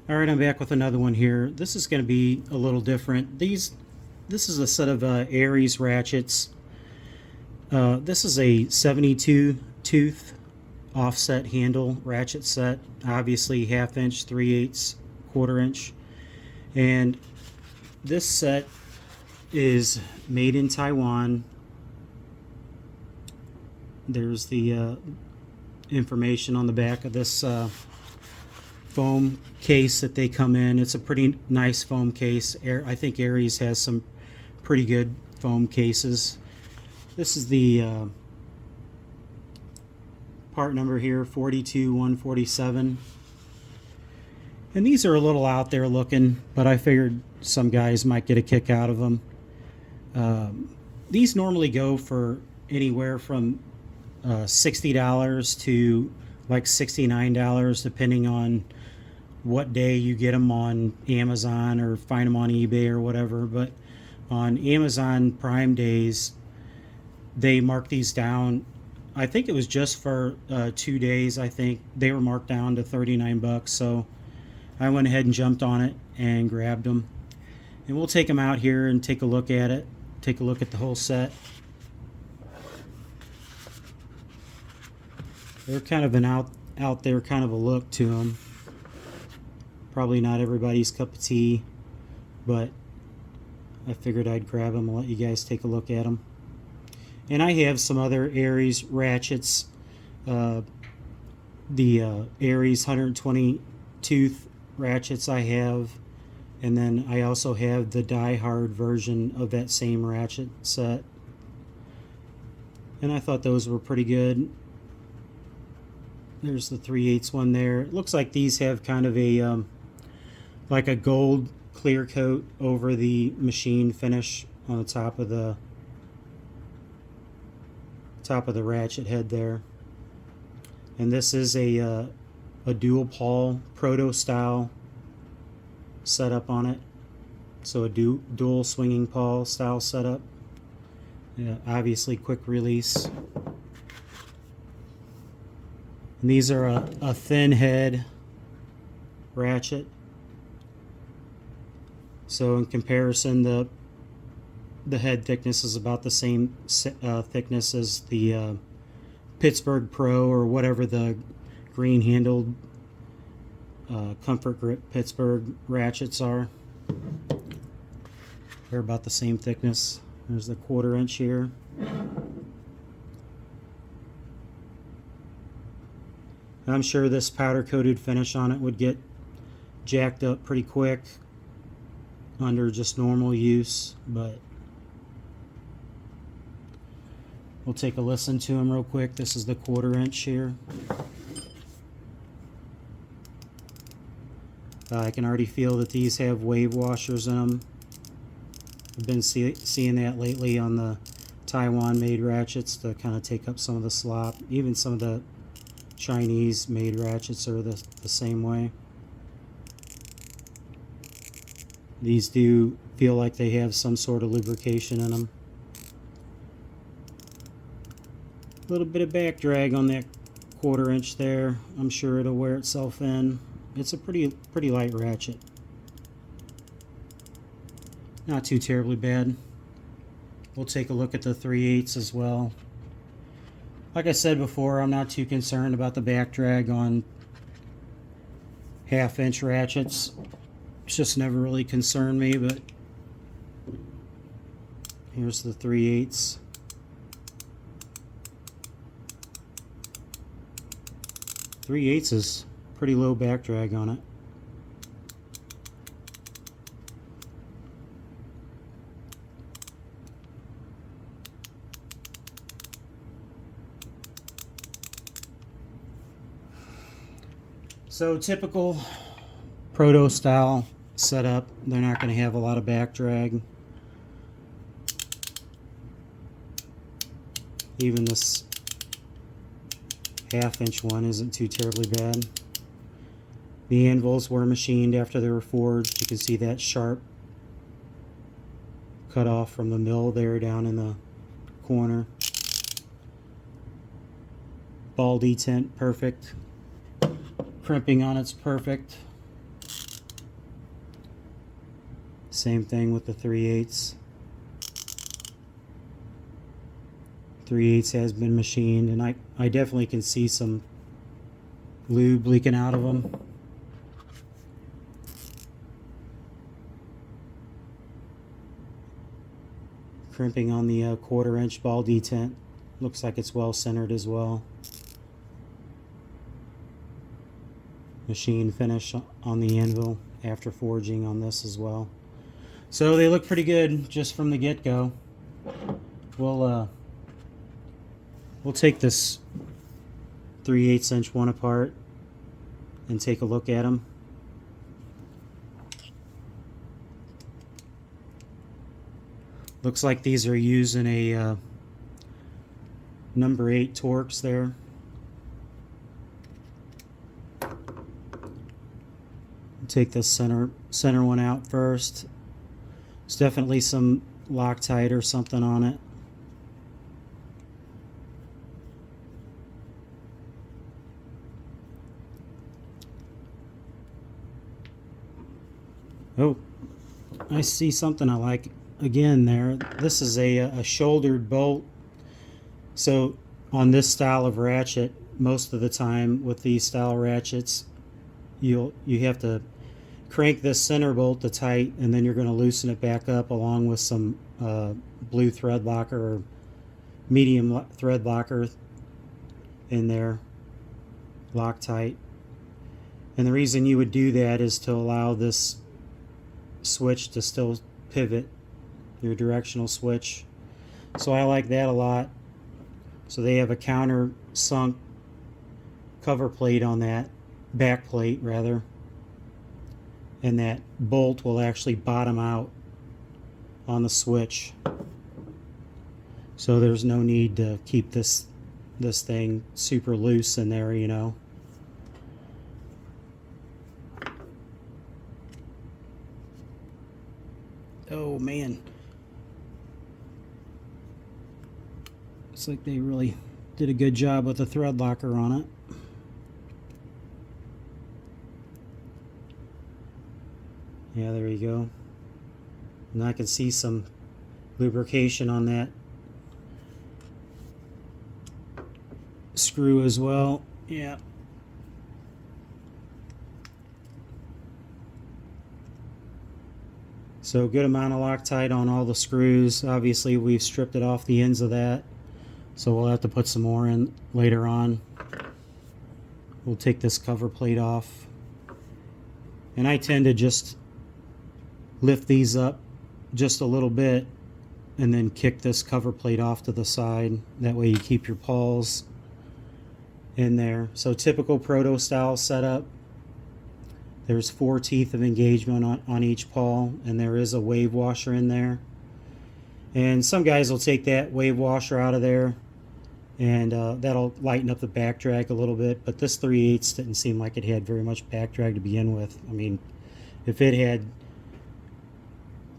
Alright, I'm back with another one here. This is going to be a little different. This is a set of ARES ratchets. This is a 72 tooth offset handle ratchet set. Obviously 1/2 inch, 3/8, 1/4 inch. And this set is made in Taiwan. There's the information on the back of this foam case that they come in. It's a pretty nice foam case. I think ARES has some pretty good foam cases. This is the part number here, 42147. And these are a little out there looking, but I figured some guys might get a kick out of them. These normally go for anywhere from $60 to like $69, depending on what day you get them on Amazon or find them on eBay or whatever. But on Amazon Prime days, they mark these down. I think it was just for 2 days. I think they were marked down to 39 bucks. So I went ahead and jumped on it and grabbed them. And we'll take them out here and take a look at it. Take a look at the whole set. They're kind of an out there kind of a look to them. Probably not everybody's cup of tea, but I figured I'd grab them and let you guys take a look at them. And I have some other ARES ratchets. The ARES 120 tooth ratchets I have, and then I also have the die-hard version of that same ratchet set. And I thought those were pretty good. There's the 3/8 one there. It looks like these have kind of a like a gold clear coat over the machine finish on the top of the ratchet head there. And this is a dual pawl proto style setup on it. So a dual swinging pawl style setup. Yeah, obviously quick release. And these are a thin head ratchet. So in comparison, the head thickness is about the same thickness as the Pittsburgh Pro or whatever the green handled Comfort Grip Pittsburgh ratchets are. They're about the same thickness. There's the 1/4 inch here. I'm sure this powder coated finish on it would get jacked up pretty quick under just normal use, but we'll take a listen to them real quick. This is the 1/4 inch here. I can already feel that these have wave washers in them. I've been seeing that lately on the Taiwan made ratchets to kind of take up some of the slop. Even some of the Chinese made ratchets are the same way. These do feel like they have some sort of lubrication in them. A little bit of back drag on that 1/4 inch there. I'm sure it'll wear itself in. It's a pretty light ratchet. Not too terribly bad. We'll take a look at the 3/8 as well. Like I said before, I'm not too concerned about the back drag on 1/2 inch ratchets. It's just never really concerned me, but here's the 3/8. Three-eighths is pretty low back drag on it. So typical proto style setup, they're not going to have a lot of back drag. Even this 1/2 inch one isn't too terribly bad. The anvils were machined after they were forged. You can see that sharp cut off from the mill there down in the corner. Ball detent perfect. Crimping on it's perfect. Same thing with the 3/8. 3/8 has been machined, and I definitely can see some lube leaking out of them. Crimping on the 1/4-inch ball detent. Looks like it's well centered as well. Machine finish on the anvil after forging on this as well. So they look pretty good just from the get-go. We'll take this 3/8-inch one apart and take a look at them. Looks like these are using a number 8 Torx there. Take this center one out first. There's definitely some Loctite or something on it. Oh, I see something I like again there. This is a shouldered bolt. So on this style of ratchet, most of the time with these style ratchets, you have to crank this center bolt to tight, and then you're going to loosen it back up along with some blue thread locker or medium thread locker in there, Loctite. And the reason you would do that is to allow this switch to still pivot, your directional switch. So I like that a lot. So they have a counter sunk cover plate on that, back plate rather, and that bolt will actually bottom out on the switch. So there's no need to keep this thing super loose in there, you know. Oh man, looks like they really did a good job with the thread locker on it. Yeah, there you go. And I can see some lubrication on that screw as well. Yeah. So good amount of Loctite on all the screws. Obviously we've stripped it off the ends of that, so we'll have to put some more in later on. We'll take this cover plate off, and I tend to just lift these up just a little bit and then kick this cover plate off to the side. That way you keep your pawls in there. So typical proto style setup. There's 4 teeth of engagement on each pawl, and there is a wave washer in there. And some guys will take that wave washer out of there, and that'll lighten up the back drag a little bit. But this 3/8 didn't seem like it had very much back drag to begin with. I mean, if it had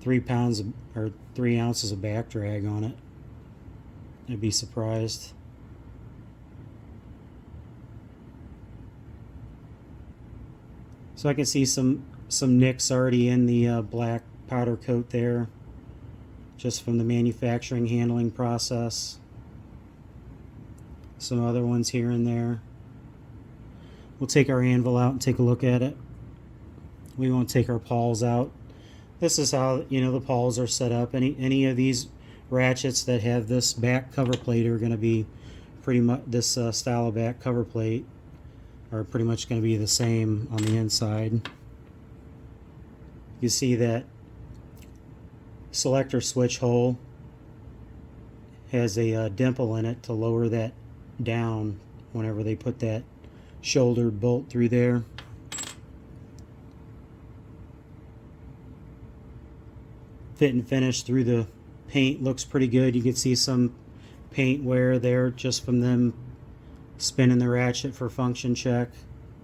3 pounds or 3 ounces of back drag on it, I'd be surprised. So I can see some nicks already in the black powder coat there, just from the manufacturing handling process. Some other ones here and there. We'll take our anvil out and take a look at it. We won't take our pawls out. This is how, you know, the pawls are set up. Any of these ratchets that have this back cover plate are going to be pretty much this style of back cover plate are pretty much going to be the same on the inside. You see that selector switch hole has a dimple in it to lower that down whenever they put that shouldered bolt through there. Fit and finish through the paint looks pretty good. You can see some paint wear there just from them spinning the ratchet for function check.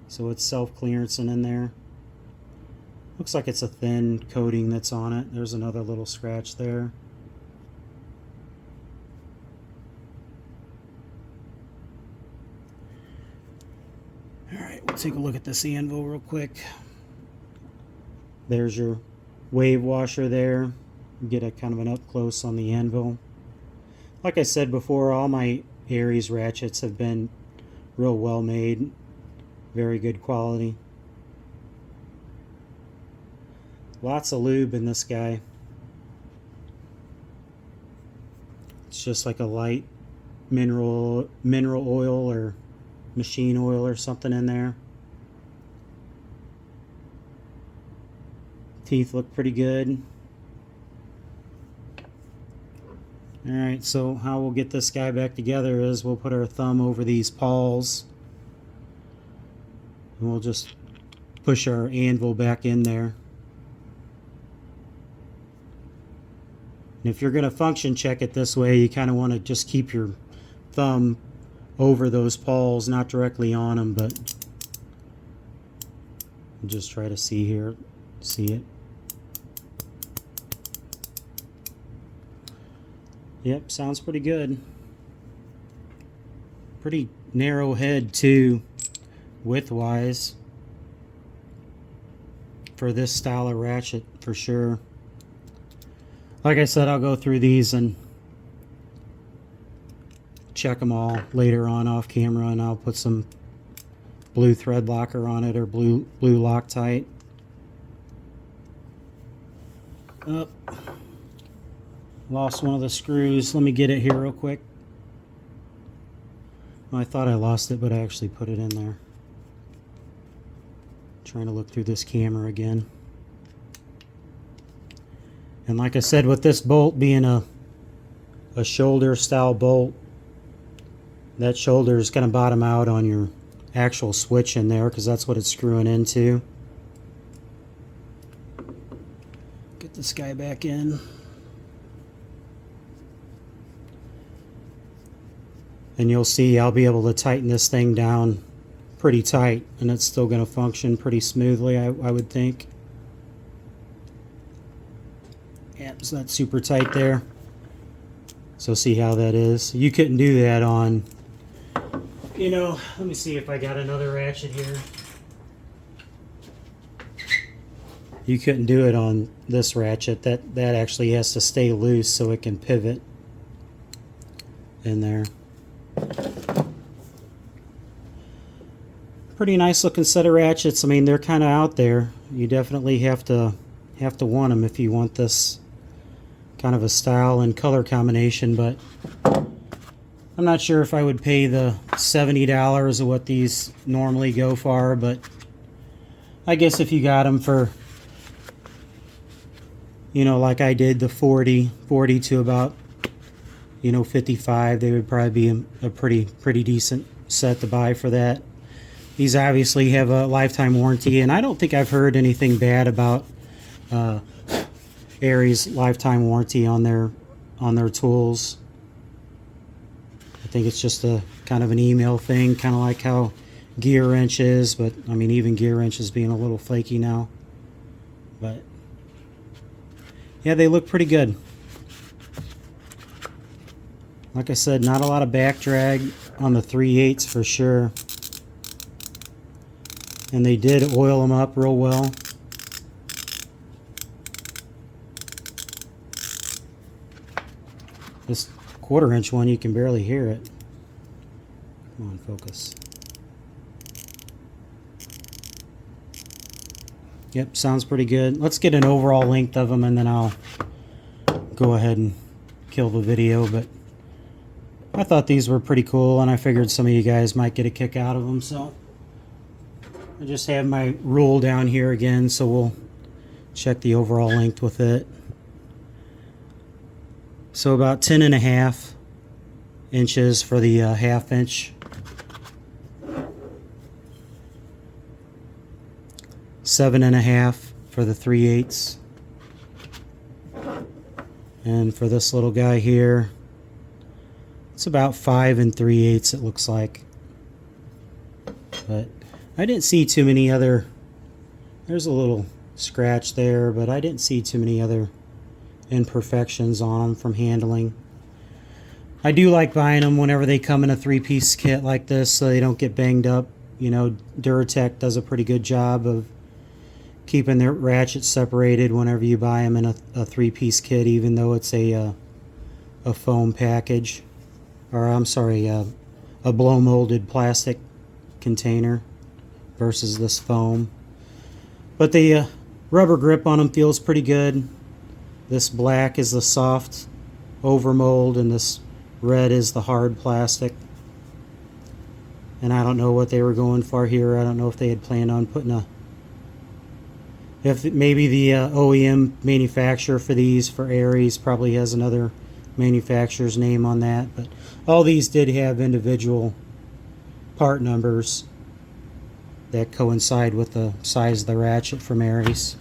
So it's self-clearancing in there. Looks like it's a thin coating that's on it. There's another little scratch there. Alright, we'll take a look at this anvil real quick. There's your wave washer there. You get a kind of an up close on the anvil. Like I said before, all my ARES ratchets have been real well made, very good quality. Lots of lube in this guy. It's just like a light mineral oil or machine oil or something in there. Teeth look pretty good. Alright, so how we'll get this guy back together is we'll put our thumb over these pawls and we'll just push our anvil back in there. And if you're going to function check it this way, you kind of want to just keep your thumb over those pawls, not directly on them, but just try to see it. Yep, sounds pretty good. Pretty narrow head too, width-wise, for this style of ratchet for sure. Like I said, I'll go through these and check them all later on off camera, and I'll put some blue thread locker on it or blue Loctite. Up. Lost one of the screws. Let me get it here real quick. Well, I thought I lost it, but I actually put it in there. Trying to look through this camera again. And like I said, with this bolt being a shoulder style bolt, that shoulder is going to bottom out on your actual switch in there because that's what it's screwing into. Get this guy back in. And you'll see I'll be able to tighten this thing down pretty tight, and it's still going to function pretty smoothly, I would think. Yep, it's not super tight there. So see how that is. You couldn't do that on, you know, let me see if I got another ratchet here. You couldn't do it on this ratchet. That actually has to stay loose so it can pivot in there. Pretty nice looking set of ratchets. I mean, they're kind of out there. You definitely have to want them if you want this kind of a style and color combination, but I'm not sure if I would pay the $70 of what these normally go for, but I guess if you got them for, you know, like I did, the 40 to about, you know, 55, they would probably be a pretty decent set to buy for that. These obviously have a lifetime warranty, and I don't think I've heard anything bad about ARES lifetime warranty on their tools. I think it's just a kind of an email thing, kind of like how Gear Wrench is, but I mean, even Gear Wrench is being a little flaky now. But yeah, they look pretty good. Like I said, not a lot of back drag on the 3/8 for sure. And they did oil them up real well. This 1/4" one, you can barely hear it. Come on, focus. Yep, sounds pretty good. Let's get an overall length of them and then I'll go ahead and kill the video. But I thought these were pretty cool, and I figured some of you guys might get a kick out of them, so I just have my rule down here again, so we'll check the overall length with it. So about 10.5 inches for the 1/2 inch. 7.5 for the 3/8. And for this little guy here, it's about 5 3/8 it looks like. But I didn't see too many other, there's a little scratch there, but I didn't see too many other imperfections on them from handling. I do like buying them whenever they come in a 3-piece kit like this so they don't get banged up. You know, Duratech does a pretty good job of keeping their ratchets separated whenever you buy them in a three-piece kit, even though it's a foam package, or I'm sorry, a blow molded plastic container versus this foam. But the rubber grip on them feels pretty good. This black is the soft overmold, and this red is the hard plastic. And I don't know what they were going for here. I don't know if they had planned on putting if maybe the OEM manufacturer for these, for ARES, probably has another manufacturer's name on that. But all these did have individual part numbers that coincide with the size of the ratchet from ARES.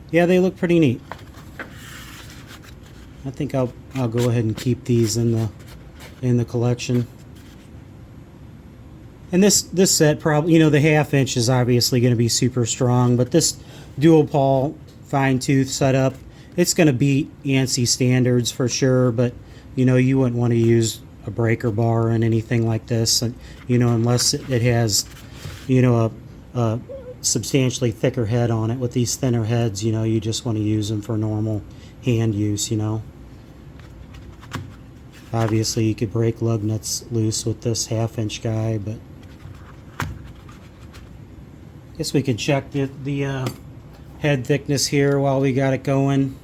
Yeah, they look pretty neat. I think I'll go ahead and keep these in the collection. And this set probably, you know, the 1/2 inch is obviously going to be super strong, but this dual pawl fine tooth setup, it's going to beat ANSI standards for sure. But you know, you wouldn't want to use a breaker bar and anything like this, and you know, unless it has, you know, a substantially thicker head on it. With these thinner heads, you know, you just want to use them for normal hand use, you know. Obviously you could break lug nuts loose with this 1/2 inch guy, but I guess we could check the head thickness here while we got it going.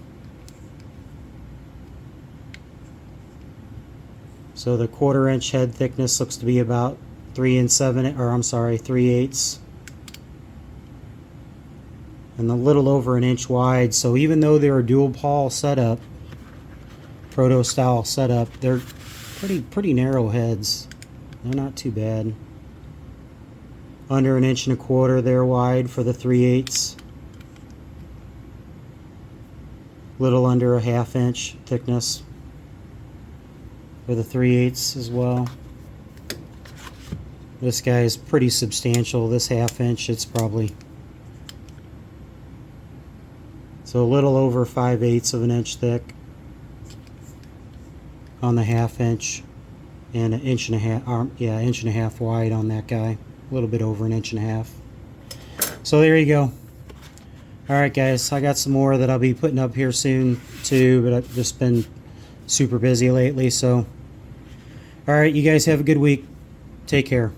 So the 1/4 inch head thickness looks to be about 3 3/8, and a little over an inch wide. So even though they're a dual pawl setup, proto style setup, they're pretty narrow heads. They're not too bad. Under 1 1/4 inch there wide for the 3/8. Little under a 1/2 inch thickness for the 3/8 as well. This guy is pretty substantial. This 1/2 inch, it's probably so a little over 5/8 of an inch thick on the 1/2 inch, and 1.5 inch wide on that guy. A little bit over 1.5 inches. So there you go. Alright guys, I got some more that I'll be putting up here soon too, but I've just been super busy lately. So alright, you guys have a good week. Take care.